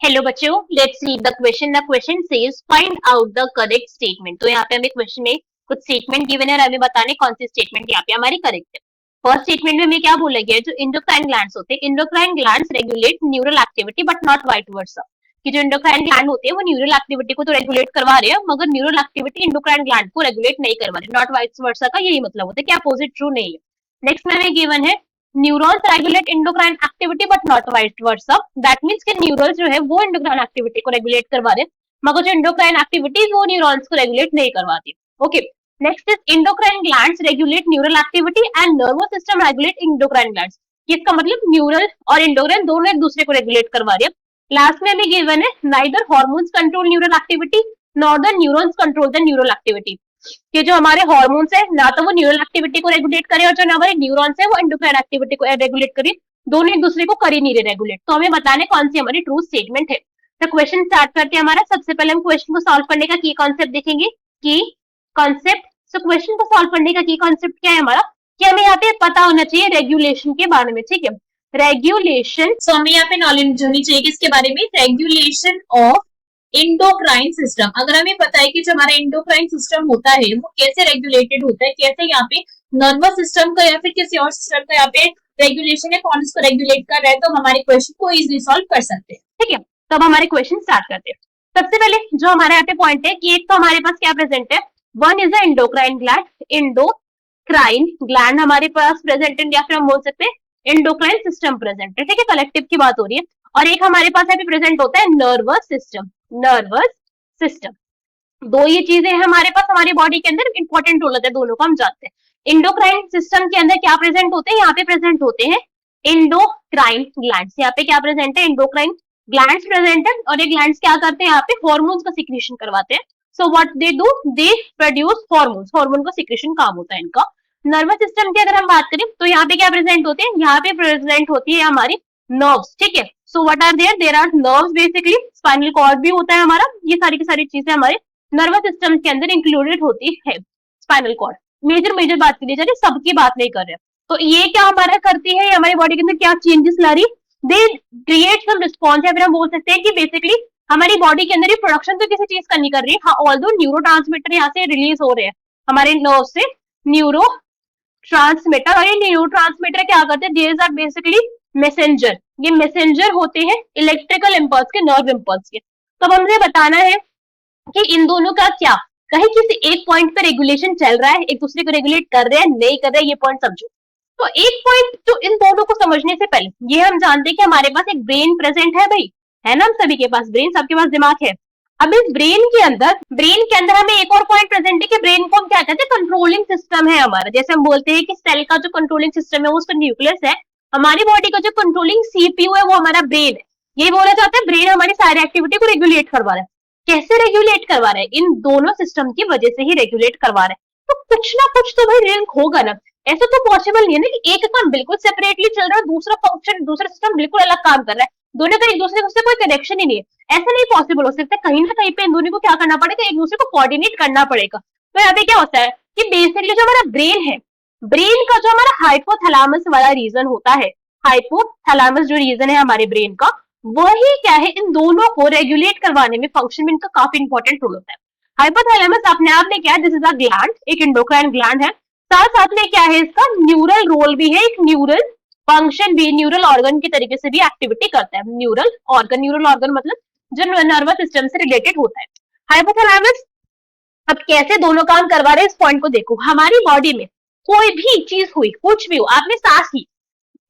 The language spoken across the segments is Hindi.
हेलो बच्चों, let's read the question. The question says find out the correct statement. तो यहाँ पे हमें क्वेश्चन में कुछ स्टेटमेंट गिवन है और हमें बताने कौन सी स्टेटमेंट यहाँ पे हमारी करेक्ट है। फर्स्ट स्टेटमेंट में हमें क्या बोला गया है, जो इंडोक्राइन ग्लैंड्स होते हैं, endocrine glands regulate neural activity but not vice versa. कि जो इंडोक्राइन ग्लैंड होते हैं वो न्यूरल एक्टिविटी को तो रेगुलेट करवा रहे हैं, मगर न्यूरल एक्टिविटी इंडोक्राइन ग्लैंड को रेगुलेट नहीं करवा रहे। नॉट वाइस वर्सा का यही मतलब होता है कि अपोजिट ट्रू नहीं है। नेक्स्ट में हमें गिवन है neurons regulate endocrine activity but not vice versa. That means कि न्यूरल्स जो है वो इंडोक्राइन एक्टिविटी को रेगुलेट करवा रहे हैं, मगर जो इंडोक्राइन एक्टिविटी वो न्यूरॉन्स को रेगुलेट नहीं करवाती। Okay, next is endocrine glands regulate neural activity and nervous system regulate endocrine glands. इसका मतलब न्यूरल और इंडोक्राइन दोनों एक दूसरे को रेगुलेट करवा रहे हैं। लास्ट में हमें गिवन है neither hormones control neural activity nor the neurons control the neural activity. कि जो हमारे हार्मोन्स है ना तो वो न्यूरल एक्टिविटी को रेगुलेट करे और जो हमारे न्यूरॉन्स है वो एंडोक्राइन एक्टिविटी को रेगुलेट करे, दोनों एक दूसरे को कर ही नहीं रहे रेगुलेट। तो हमें बताने कौन सी हमारी ट्रू स्टेटमेंट है। तो क्वेश्चन स्टार्ट करते हैं हमारा। सबसे पहले हम क्वेश्चन को सॉल्व करने का की कॉन्सेप्ट देखेंगे। की कॉन्सेप्ट, सो क्वेश्चन को सॉल्व करने का की कॉन्सेप्ट क्या है हमारा, कि हमें यहाँ पे पता होना चाहिए रेगुलेशन के बारे में। ठीक है, रेगुलेशन, सो हमें यहाँ पे नॉलेज होनी चाहिए किसके बारे में, रेगुलेशन ऑफ इंडोक्राइन सिस्टम। अगर हमें पता है कि जो हमारा इंडोक्राइन सिस्टम होता है वो कैसे रेगुलेटेड होता है, कैसे यहाँ पे नर्वस सिस्टम का या फिर किसी और सिस्टम का यहाँ पे रेगुलेशन है, कौन इसको रेगुलेट कर रहा है, तो हमारे क्वेश्चन को इजीली सॉल्व कर सकते हैं। ठीक है, तो अब हमारे क्वेश्चन स्टार्ट करते हैं। सबसे पहले जो हमारे यहाँ पे पॉइंट है कि एक तो हमारे पास क्या प्रेजेंट है, one is a endocrine gland. Endocrine gland हमारे पास प्रेजेंट है, या फिर हम बोल सकते हैं इंडोक्राइन सिस्टम प्रेजेंट है। ठीक है, कलेक्टिव की बात हो रही है। और एक हमारे पास यहाँ पे प्रेजेंट होता है नर्वस सिस्टम। नर्वस सिस्टम, दो ये चीजें हैं हमारे पास हमारी बॉडी के अंदर, इंपॉर्टेंट रोल होता है दोनों को हम जानते हैं। इंडोक्राइन सिस्टम के अंदर क्या प्रेजेंट होते हैं, यहाँ पे प्रेजेंट होते हैं इंडोक्राइन ग्लैंड्स। यहाँ पे क्या प्रेजेंट है, इंडोक्राइन ग्लैंड्स प्रेजेंट है। और ये ग्लैंड्स क्या करते हैं, यहाँ पे हॉर्मोन्स का सिक्रीशन करवाते हैं। So what they do, they produce hormones. Hormone का सिक्रीशन काम होता है इनका। नर्वस सिस्टम की अगर हम बात करें तो यहाँ पे क्या प्रेजेंट होते हैं, यहाँ पे प्रेजेंट होती है हमारी नर्व्स। ठीक है, so what are there are nerves basically. Spinal cord भी होता है हमारा। ये सारी की सारी चीजें हमारे नर्वस सिस्टम के अंदर इंक्लूडेड होती है। स्पाइनल कॉर्ड मेजर बात करी जा रही है, सबकी बात नहीं कर रहे। तो ये क्या हमारा करती है, हमारी बॉडी के अंदर क्या चेंजेस ला रही, दे क्रिएट सम रिस्पॉन्स। या फिर हम बोल सकते हैं कि बेसिकली हमारी बॉडी के अंदर ये प्रोडक्शन तो किसी चीज का नहीं कर रही है, ऑल्दो न्यूरोट्रांसमीटर यहाँ से रिलीज हो रहे हैं हमारे नर्व से, न्यूरो ट्रांसमीटर। और ये न्यूरो ट्रांसमीटर क्या करते हैं, दीज आर बेसिकली मैसेंजर। ये मैसेंजर होते हैं इलेक्ट्रिकल इंपल्स के, नर्व इंपल्स के। तो हमने बताना है कि इन दोनों का क्या, कहीं किसी एक पॉइंट पे रेगुलेशन चल रहा है, एक दूसरे को रेगुलेट कर रहे हैं नहीं कर रहे हैं, ये पॉइंट समझो। तो एक पॉइंट जो इन दोनों को समझने से पहले ये हम जानते हैं कि हमारे पास एक ब्रेन प्रेजेंट है भाई, है ना, हम सभी के पास ब्रेन, सबके पास दिमाग है। अब इस ब्रेन के अंदर हमें एक और पॉइंट प्रेजेंट है कि ब्रेन को हम क्या कहते हैं, कंट्रोलिंग सिस्टम है हमारा। जैसे हम बोलते हैं कि सेल का जो कंट्रोलिंग सिस्टम है वो उसका न्यूक्लियस है, हमारी बॉडी का जो कंट्रोलिंग सीपीयू है वो हमारा ब्रेन है। यही बोला जाता है ब्रेन हमारी सारी एक्टिविटी को रेगुलेट करवा रहा है। कैसे रेगुलेट करवा रहे हैं, इन दोनों सिस्टम की वजह से ही रेगुलेट करवा रहे हैं। तो कुछ ना कुछ तो भाई लिंक होगा ना। ऐसा तो पॉसिबल नहीं है ना कि एक काम बिल्कुल सेपरेटली चल रहा है, दूसरा फंक्शन, दूसरा सिस्टम बिल्कुल अलग काम कर रहा है, दोनों का एक दूसरे से कोई कनेक्शन ही नहीं है। ऐसा नहीं पॉसिबल हो सकता, कहीं ना कहीं पे इन दोनों को क्या करना पड़ेगा, एक दूसरे को कोऑर्डिनेट करना पड़ेगा। तो यहाँ पे क्या होता है कि बेसिकली जो हमारा ब्रेन है, ब्रेन का जो हमारा हाइपोथैलेमस वाला रीजन होता है, हाइपोथैलेमस जो रीजन है हमारे ब्रेन का, वही क्या है, इन दोनों को रेगुलेट करवाने में, फंक्शन में इनका काफी इंपॉर्टेंट रोल होता है। हाइपोथैलेमस अपने आप में क्या है, दिस इज अ ग्लैंड, एक इंडोक्राइन ग्लैंड है। साथ साथ में क्या है, इसका न्यूरल रोल भी है, एक न्यूरल फंक्शन भी, न्यूरल ऑर्गन की तरीके से भी एक्टिविटी करता है। न्यूरल ऑर्गन मतलब जो नर्वस सिस्टम से रिलेटेड होता है। हाइपोथैलेमस अब कैसे दोनों काम करवा रहे हैं, इस पॉइंट को देखो। हमारी बॉडी में कोई भी चीज हुई, कुछ भी हो, आपने सांस ली,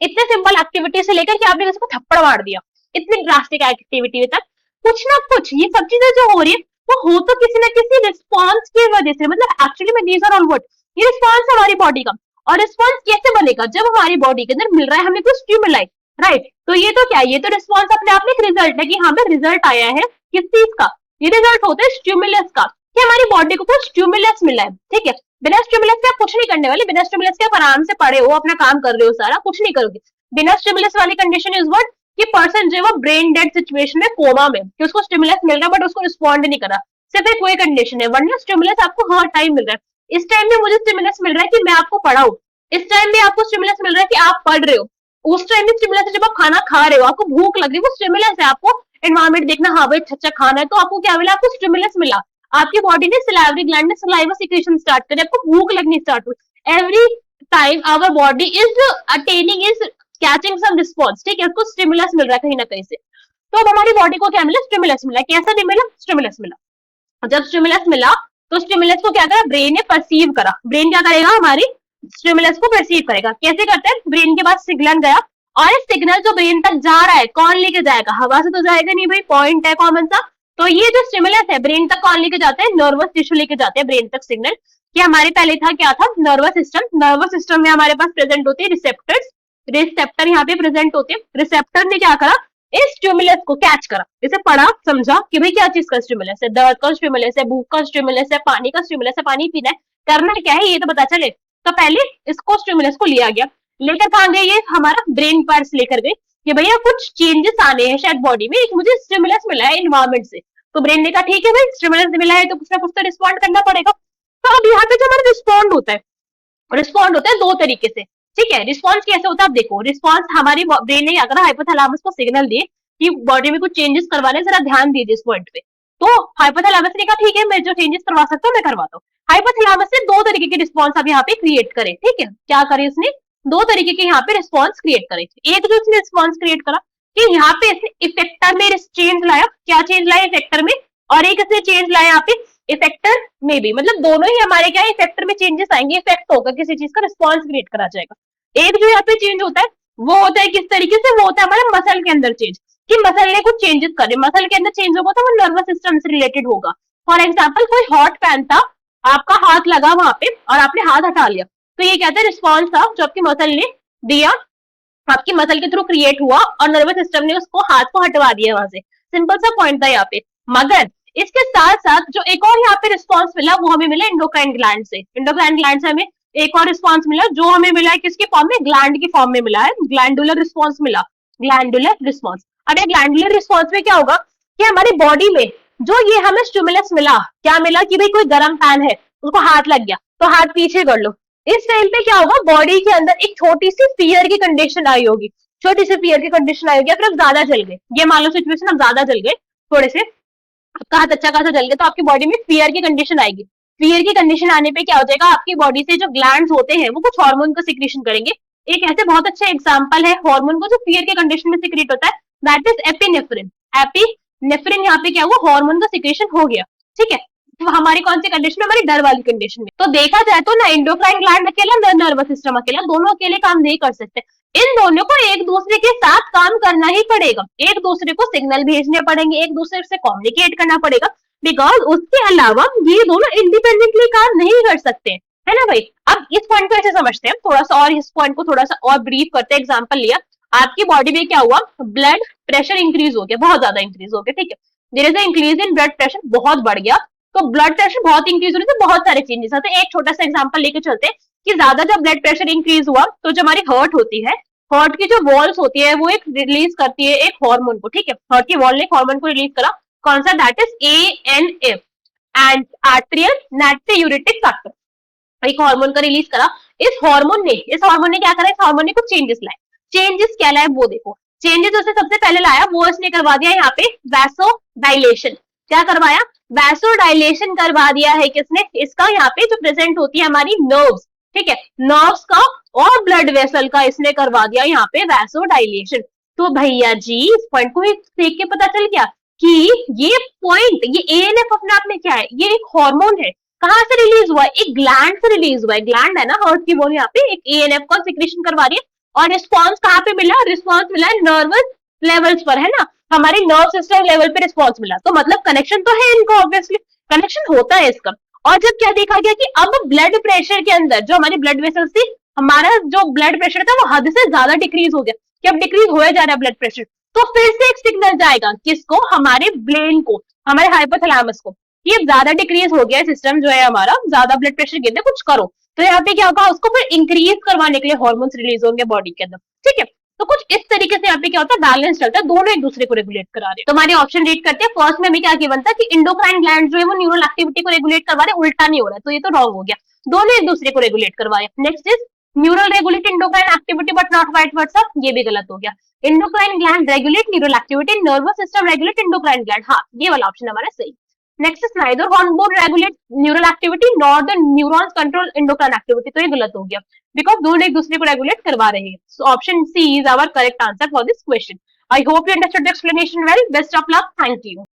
इतने सिंपल एक्टिविटी से लेकर कि आपने किसी को थप्पड़ मार दिया, इतनी ड्रास्टिक एक्टिविटी तक, कुछ ना कुछ ये सब चीजें जो हो रही है वो हो तो किसी ना किसी रिस्पॉन्स की वजह से। मतलब एक्चुअली में दीज आर ऑल व्हाट, ये रिस्पॉन्स हमारी बॉडी का। और रिस्पॉन्स कैसे बनेगा, जब हमारी बॉडी के अंदर मिल रहा है हमें कुछ स्टिमुलाई, राइट। तो ये तो क्या, ये तो रिस्पॉन्स अपने आप में एक रिजल्ट है कि हाँ रिजल्ट आया है किस चीज का, ये रिजल्ट होता है स्टिमुलस का, कि हमारी बॉडी को कुछ स्टिमुलस मिला है। ठीक है, बिना स्टिमुलस के आप कुछ नहीं करने वाले, बिना स्टिमुलस के आप आराम से पड़े हो, अपना काम कर रहे हो, सारा कुछ नहीं करोगे। बिना स्टिमुलस वाली कंडीशन इज व्हाट, कि पर्सन जो है वो ब्रेन डेड सिचुएशन में, कोमा में, कि उसको स्टिमुलस मिल रहा है बट उसको रिस्पॉन्ड नहीं कर रहा, सिर्फ एक वही कंडीशन है। वरना स्टिमुलस आपको हर टाइम मिल रहा है। इस टाइम में मुझे स्टिमुलस मिल रहा है कि मैं आपको पढ़ाऊं, इस टाइम में आपको स्टिमुलस मिल रहा है कि आप पढ़ रहे हो, उस टाइम में स्टिमुलस है जब आप खाना खा रहे हो, आपको भूख लग रही है, वो स्टिमुलस है आपको एनवायरमेंट देखना, हाँ भाई अच्छा खाना है, तो आपको क्या मिला, आपको स्टिमुलस मिला, आपकी बॉडी ने सिलाइवरी ग्लैंड ने सलाइवा सिक्रेशन स्टार्ट करी, आपको भूख लगनी स्टार्ट हुई। Every time our body is attaining is catching some response, ठीक है, उसको स्टिमुलस मिल रहा है कहीं ना कहीं से। तो अब हमारी बॉडी को क्या मिला, स्टिमुलस मिला। कैसा नहीं मिला, स्टिमुलस मिला। जब स्टिमुलस मिला तो स्टिमुलस को क्या करा, ब्रेन ने परसीव करा। ब्रेन क्या करेगा, हमारी स्टिमुलस को परसीव करेगा। कैसे करते हैं, ब्रेन के पास सिग्नल गया, और इस सिग्नल जो ब्रेन तक जा रहा है, कौन लेके जाएगा, हवा से तो जाएगा नहीं भाई, पॉइंट है कॉमन सा। तो ये जो स्टिमुलस है ब्रेन तक कौन लेके जाते हैं, नर्वस टिश्यू लेके जाते हैं ब्रेन तक सिग्नल। कि हमारे पहले था क्या था, नर्वस सिस्टम। नर्वस सिस्टम में हमारे पास प्रेजेंट होती है रिसेप्टर्स, रिसेप्टर यहाँ पे प्रेजेंट होते हैं। रिसेप्टर ने क्या करा, इस स्टिमुलस को कैच करा, इसे पढ़ा समझा कि भाई क्या चीज का स्टिमुलस है, दर्द का स्टिमुलस है, भूख का स्टिमुलस है, पानी का स्टिमुलस है, पानी पीना है, करना क्या है ये तो पता चले। तो पहले इसको स्टिमुलस को लिया गया, लेकर कहाँ गए, ये हमारा ब्रेन पार्ट्स लेकर गए कि भैया कुछ चेंजेस आने हैं शायद बॉडी में, एक मुझे स्टिमुलस मिला है इन्वायरमेंट से। तो ब्रेन ने कहा ठीक है भाई, स्टिमुलस मिला है तो कुछ ना कुछ तो रिस्पॉन्ड करना पड़ेगा। तो अब यहाँ पे जो हमारा रिस्पॉन्ड होता है दो तरीके से, ठीक है। रिस्पॉन्स कैसे होता है, आप देखो, रिस्पॉन्स हमारी ब्रेन ने क्या करा, हाइपोथैलेमस को सिग्नल दिए कि बॉडी में कुछ चेंजेस करवाने, जरा ध्यान दीजिए इस पॉइंट पे। तो हाइपोथैलेमस ने कहा ठीक है, मैं जो चेंजेस करवा सकता हूँ मैं करवाता हूँ। हाइपोथैलेमस से दो तरीके के रिस्पॉन्स अब यहाँ पे क्रिएट करे, ठीक है। क्या करे उसने, दो तरीके के यहाँ पे रिस्पॉन्स क्रिएट करे। एक जो उसने रिस्पॉन्स क्रिएट करा कि यहाँ पे इसने इफेक्टर में चेंज लाया, क्या चेंज लाया इफेक्टर में, और एक इसने चेंज लाया यहाँ पे इफेक्टर में भी, मतलब दोनों ही हमारे क्या है, इफेक्टर में चेंजेस आएंगे, इफेक्ट होगा किसी चीज का, रिस्पॉन्स क्रिएट करा जाएगा। एक जो यहाँ पे चेंज होता है वो होता है किस तरीके से, वो होता है हमारे मसल के अंदर चेंज, कि मसल ने कुछ चेंजेस करे, मसल के अंदर चेंज होगा तो वो नर्वस सिस्टम से रिलेटेड होगा। फॉर एग्जाम्पल कोई हॉट पैन था, आपका हाथ लगा वहां पे और आपने हाथ हटा लिया, तो ये कहते हैं रिस्पॉन्स था जो आपकी मसल ने दिया, आपकी मसल के थ्रू क्रिएट हुआ और नर्वस सिस्टम ने उसको हाथ को हटवा दिया वहां से। सिंपल सा पॉइंट था यहाँ पे। मगर इसके साथ साथ जो एक और यहाँ पे रिस्पॉन्स मिला वो हमें मिला एंडोक्राइन ग्लैंड से। एंडोक्राइन ग्लैंड से हमें एक और रिस्पॉन्स मिला, जो हमें मिला है किसके फॉर्म में, ग्लैंड की फॉर्म में मिला है, ग्लैंडुलर रिस्पॉन्स मिला, ग्लैंडुलर रिस्पॉन्स। अब ये ग्लैंडुलर रिस्पॉन्स में क्या होगा कि हमारी बॉडी में जो ये हमें स्टिमुलस मिला, क्या मिला कि भाई कोई गर्म पैन है, उसको हाथ लग गया तो हाथ पीछे कर लो। इस टाइम पे क्या होगा, बॉडी के अंदर एक छोटी सी फियर की कंडीशन आई होगी, छोटी सी फियर की कंडीशन आई होगी, फिर आप ज्यादा जल गए, ये मान लो सिचुएशन, आप ज्यादा जल गए थोड़े से, आपका हाथ अच्छा खासा जल गया, तो आपकी बॉडी में फियर की कंडीशन आएगी। फियर की कंडीशन आने पे क्या हो जाएगा, आपकी बॉडी से जो ग्लैंड्स होते हैं वो कुछ हार्मोन का सिक्रेशन करेंगे। एक ऐसे बहुत अच्छा एग्जांपल है हार्मोन को जो फियर के कंडीशन में सिक्रेट होता है, दैट इज एपिनेफ्रिन। एपिनेफ्रिन यहाँ पे क्या हुआ, हार्मोन का सिक्रेशन हो गया, ठीक है। तो हमारी कौन सी कंडीशन में, हमारी डर वाली कंडीशन में। तो देखा जाए तो ना एंडोक्राइन ग्लैंड अकेला, ना नर्वस सिस्टम अकेला, दोनों अकेले काम नहीं कर सकते। इन दोनों को एक दूसरे के साथ काम करना ही पड़ेगा, एक दूसरे को सिग्नल भेजने पड़ेंगे, एक दूसरे से कम्युनिकेट करना पड़ेगा, बिकॉज उसके अलावा ये दोनों इंडिपेंडेंटली काम नहीं कर सकते, है ना भाई। अब इस पॉइंट को ऐसे समझते हैं थोड़ा सा, और इस पॉइंट को थोड़ा सा और ब्रीफ करते हैं। एग्जाम्पल लिया, आपकी बॉडी में क्या हुआ, ब्लड प्रेशर इंक्रीज हो गया, बहुत ज्यादा इंक्रीज हो गया, ठीक है। There is increase in blood pressure, बहुत बढ़ गया। तो ब्लड प्रेशर बहुत इंक्रीज होने से बहुत सारे चेंजेस आते हैं। एक छोटा सा एग्जांपल लेके चलते हैं कि ज्यादा जब ब्लड प्रेशर इंक्रीज हुआ तो जो हमारी हार्ट होती है, हार्ट की जो वॉल्स होती है वो एक रिलीज करती है एक हार्मोन को, ठीक है। हार्ट की वॉल ने एक हार्मोन को रिलीज करा, कौन सा, that is ANF, and arterial natriuretic factor, एक हार्मोन का रिलीज करा। इस हार्मोन ने क्या करा, इस हार्मोन ने कुछ चेंजेस लाए। चेंजेस क्या लाए वो देखो, चेंजेस उसने सबसे पहले लाया वो इसने करवा दिया यहाँ पे वैसोडाइलेशन। क्या करवाया, वैसोडाइलेशन करवा दिया है किसने, इसका यहाँ पे जो प्रेजेंट होती है हमारी नर्व्स, ठीक है, नर्व्स का और ब्लड वेसल का इसने करवा दिया यहाँ पे वैसोडाइलेशन। तो भैया जी इस पॉइंट को देख के पता चल गया कि ये पॉइंट, ये ANF अपने आप में क्या है, ये एक हार्मोन है। कहाँ से रिलीज हुआ है, एक ग्लैंड से रिलीज हुआ है, ग्लैंड है ना हार्ट की वॉल, यहाँ पे एक ANF का सिक्रेशन करवा रही है। और रिस्पॉन्स कहाँ पे मिला, रिस्पॉन्स मिला है नर्वस लेवल्स पर, है ना, हमारे नर्व सिस्टम लेवल पे रिस्पॉन्स मिला। तो मतलब कनेक्शन तो है इनका, ऑब्वियसली कनेक्शन होता है इसका। और जब क्या देखा गया कि अब ब्लड प्रेशर के अंदर जो हमारी ब्लड वेसल्स थी, हमारा जो ब्लड प्रेशर था वो हद से ज्यादा डिक्रीज हो गया, कि अब डिक्रीज हो जा रहा है ब्लड प्रेशर, तो फिर से एक सिग्नल जाएगा किसको, हमारे ब्रेन को, हमारे हाइपोथैलेमस को, कि अब ज्यादा डिक्रीज हो गया सिस्टम जो है हमारा, ज्यादा ब्लड प्रेशर गिरते, कुछ करो। तो यहाँ पे क्या होगा, उसको फिर इंक्रीज करवाने के लिए हार्मोन्स रिलीज होंगे बॉडी के अंदर, ठीक है। तो कुछ इस तरीके से यहाँ पे क्या होता है, बैलेंस चलता है, दोनों एक दूसरे को रेगुलेट करा रहे हैं। तो हमारे ऑप्शन रीड करते हैं। फर्स्ट में हमें क्या गिवन था कि इंडोक्राइन ग्लैंड जो है वो न्यूरल एक्टिविटी को रेगुलेट करवा रहे, उल्टा नहीं हो रहा है, तो ये तो रॉन्ग हो गया, दोनों एक दूसरे को रेगुलेट करवा रहे। Next is neural regulate endocrine activity but not vice versa, ये भी गलत हो गया। endocrine gland regulate neural activity, nervous system regulate endocrine gland. हाँ, ये वाला ऑप्शन हमारा सही. Next is neither hormone regulate neural activity nor the neurons control endocrine activity. तो ये गलत हो गया बिकॉज दोनों एक दूसरे को रेगुलेट करवा रहे हैं. So option C is our correct answer for this question. I hope you understood the explanation well. Best of luck. Thank you.